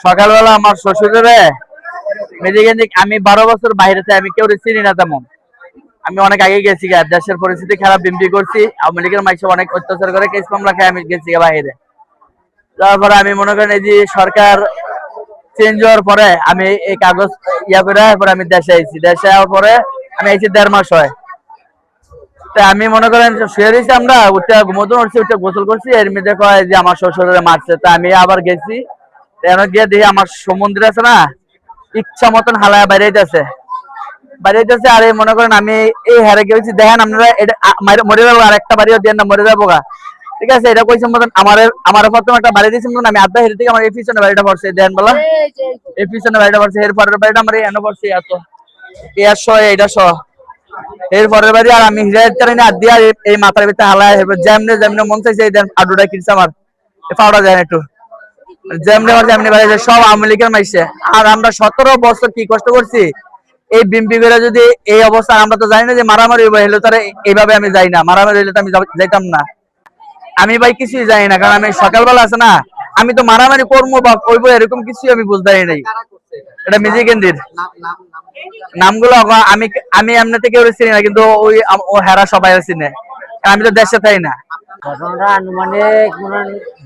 সকালবেলা আমার শ্বশুরে মেডিকেল আমি 12 বছর বাইরে আমি কেউ চিনি না তেমন। আমি অনেক আগে গেছি দেশের পরিস্থিতি খারাপ বিম্পি করছি মেডিকেল মাইসে অনেক অত্যাচার করে কেস মামলা খাই আমি গেছি বাইরে। তারপরে আমি মনে করেন এই যে সরকার চেঞ্জ হওয়ার পরে আমি এই কাগজ করে পরে আমি দেশে আইছি। দেশে আসার পরে আমি আইছি 1.5 মাস হয়। তা আমি মনে করেন শুয়ে দিয়েছি, আমরা উঠে ঘুমোতে উঠছি, উঠে গোসল করছি, এর মধ্যে কয় যে আমার শ্বশুরে মারছে। তা আমি আবার গেছি, গিয়ে দেখি আমার সমুদ্র আছে না, ইচ্ছা মতন হালায় বাইরেছে। আর এই মনে করেন আমি এই হারে গেছি, দেখেন আপনারা এটা মরে যাবো, আর একটা বাড়িও দিয়ে না মরে যাবো গা। ঠিক আছে, এটা কইছে মতন আমার প্রথম একটা বাড়ি দিয়েছি মতন আমি আধা হেরে থেকে আমার এই পিছনে বাড়িটা পড়ছে, দেখেন বলা এই পিছনে বাড়িটা পড়ছে। এর পরের বাড়িটা আমার এই এনে পড়ছে, এত এর সহ এইটা সহ এর পরের বাড়ি। আর আমি হিরায়ত কারণে আর দিয়া এই মাথার ভিতরে হালায় যেমনে যেমনে মন চাইছে এই দেন আডুটা কিনছে আমার পাউডা দেন একটু যেমনি আমার যেমনি বাড়ি সব আওয়ামী লীগের মাইছে। আর আমরা 17 বছর কি কষ্ট করছি এই বিএমপি করে যদি এই অবস্থা, আমরা তো জানি না যে মারামারি হইলো, তারা এইভাবে আমি যাই না, মারামারি হইলে তো আমি যাইতাম না। আমি ভাই কিছুই জানি না, কারণ আমি সকালবেলা আছে না, আমি তো মারামারি করবো বা করবো এরকম কিছু আমি বুঝতে পারি নাই। এটা মিউজিকেন্দির নামগুলো আমি আমি এমনি থেকে চিনি না, কিন্তু ওই ও হেরা সবাই চিনে, আমি তো দেশে থাই না। ঘটনাটা আনুমানিক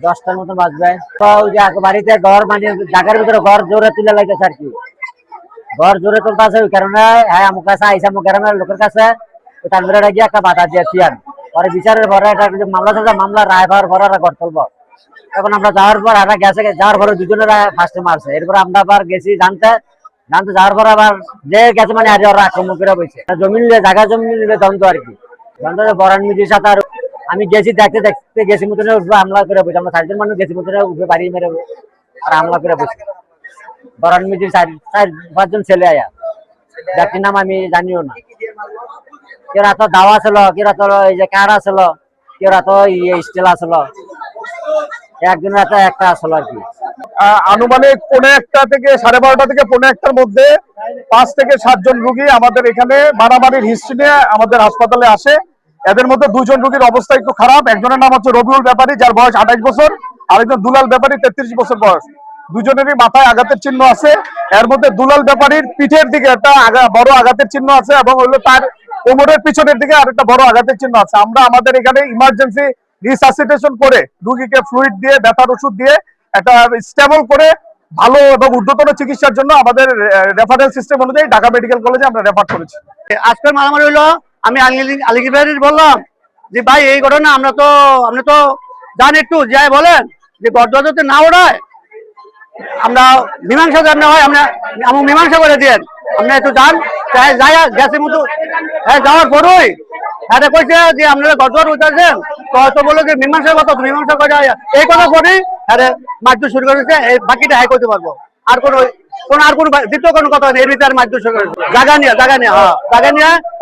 10টার মতো বাজবে। তো ওই যে বাড়িতে ঘর মানে জায়গার ভিতরে ঘর জোরে তুলে লাগতেছে আর কি, ঘর জোরে তুলতেছে ওই কারণে হ্যাঁ আমার কাছে আইসা আমার গ্রামের লোকের কাছে তানবিরা গিয়ে একটা বাধা দিয়েছি। পরে বিচারের পরে একটা মামলা চলছে, মামলা রায় পাওয়ার পরে ঘর তুলবো। তখন আমরা যাওয়ার পর এরা গেছে, যাওয়ার পরে দুজনের ফার্স্টে মারছে। এরপর আমরা আবার গেছি জানতে যাওয়ার পর আবার যে গেছে মানে আজ ওরা আক্রমণ করে বসে জমি নিলে জায়গা জমি নিলে দ্বন্দ্ব আর কি, দ্বন্দ্ব বরান মিজির সাথে। আর আমি গেছি দেখতে দেখতে গেছি মতনে উঠবে হামলা করে বসে, আমরা 4জন মানুষ গেছি মতনে উঠবে বাড়ি মেরে আর হামলা করে বসে। বরান মিজির 4-5 জন ছেলে আয়া, যার নাম আমি জানিও না। কেরা তো দাওয়া ছিল, কেরা তো এই যে কারা ছিল, কেরা তো স্টিল আসল, একজনের হাতে একটা আসল আর কি। আনুমানিক 1:45 থেকে 12:30 থেকে 1:45-টার মধ্যে 5 থেকে 7 জন রোগী আমাদের এখানে মারামারির হিস্ট্রি নিয়ে আমাদের হাসপাতালে আসে। এদের মধ্যে 2 জন রোগীর অবস্থা একটু খারাপ। একজনের নাম হচ্ছে রবিউল ব্যাপারী, যার বয়স 28 বছর, আর একজন দুলাল ব্যাপারী 33 বছর বয়স। দুজনেরই মাথায় আঘাতের চিহ্ন আছে। এর মধ্যে দুলাল ব্যাপারীর পিঠের দিকে একটা বড় আঘাতের চিহ্ন আছে, এবং হলো তার কোমরের পিছনের দিকে আর একটা বড় আঘাতের চিহ্ন আছে। আমরা আমাদের এখানে ইমার্জেন্সি রিসাসিটেশন করে রোগীকে ফ্লুইড দিয়ে ব্যথার ওষুধ দিয়ে একটা স্টেবল করে ভালো এবং ঊর্ধ্বতন চিকিৎসার জন্য আমাদের রেফারেল সিস্টেম অনুযায়ী ঢাকা মেডিকেল কলেজে আমরা রেফার করেছি। আজকের মারামারি হলো, আমি আলিগির বললাম যে ভাই এই ঘটনা আপনি তো জান একটু যাই বলেন যে গড়দতে না ওড়ায় আমরা মীমাংসা জানা হয়, আমরা মীমাংসা করে দিয়েন, আপনি একটু যান যাই গেছে মতো। হ্যাঁ, যাওয়ার পরই হ্যাঁ কইছে যে আপনারা গড়দর উঠাচ্ছেন, তো বললো যে মীমাংসা কথা মীমাংসা করে এই কথা পরেই হ্যাঁ মারধর শুরু করেছে। এই বাকিটা হ্যাঁ করতে পারবো, আর কোনো দ্বিতীয় কোনো কথা নেই। এর ভিতরে মারধর শুরু করেছে জায়গা নিয়ে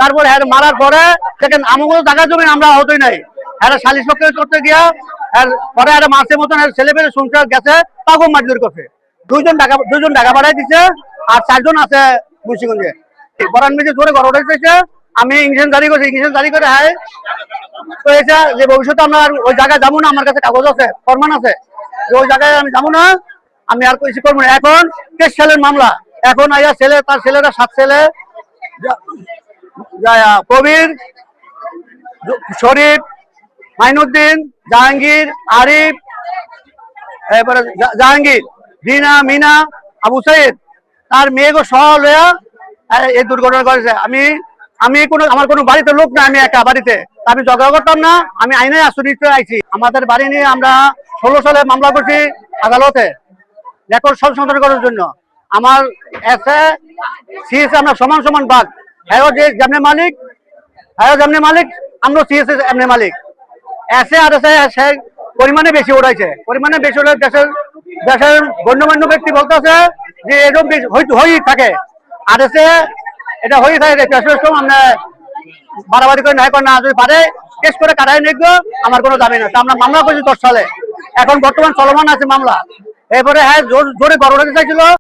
তারপরে হ্যাঁ মারার পরে দেখেন আমাগুলো জায়গা জমি আমরা হতোই নাই। হ্যাঁ সালিশ করতে গিয়া পরে একটা মাসের মতন ছেলে পেলে সংসার গেছে, তাকেও মারধর করছে। 2জন ঢাকা পাঠাই দিচ্ছে, আর 4 জন আছে মুন্সিগঞ্জে। বরান মিজে জোরে ঘর উঠেছে, আমি ইঞ্জেকশন জারি করছি, ইঞ্জেকশন জারি করে হ্যাঁ হয়েছে যে ভবিষ্যতে আমরা ওই জায়গায় যাবো না। আমার কাছে কাগজ আছে, ফরমান আছে যে ওই জায়গায় আমি যাবো না, আমি আর কিছু করবো না। এখন 23 সালের মামলা, এখন আইয়া ছেলে তার ছেলেরা 7 ছেলে, কবির, শরীফ, মাইনুদ্দিন, জাহাঙ্গীর, আরিফ, এরপরে জাহাঙ্গীর, রিনা, মিনা, আবু সাইদ, তার মেয়েকে সহ লইয়া এই দুর্ঘটনা করেছে। আমার কোনো বাড়িতে লোক না, আমি একা বাড়িতে, আমি ঝগড়া করতাম না, আমি আইনে আশ্রয় আইছি। আমাদের বাড়ি নিয়ে আমরা 16 সালে মামলা করছি আদালতে রেকর্ড সংশোধন করার জন্য। আমার সিএসএ আমরা সমান সমান ভাগ, হ্যাঁ যে যেমনি মালিক আমরা সিএসএ এমনি মালিক। এসে আর এসে পরিমাণে বেশি উঠাইছে, পরিমাণে বেশি হলে দেশের গণ্যমান্য ব্যক্তি বলতেছে যে এরকম হয়েই থাকে। আর এসে এটা হয়ে থাকে আমরা বাড়াবাড়ি করে না করে না, যদি পারে কেস করে কাটাই নিগো, আমার কোনো দাবি না। আমরা মামলা করছি 10 সালে, এখন বর্তমান চলমান আছে মামলা। এরপরে হ্যাঁ জোরে গড় উঠাতে চাইছিল।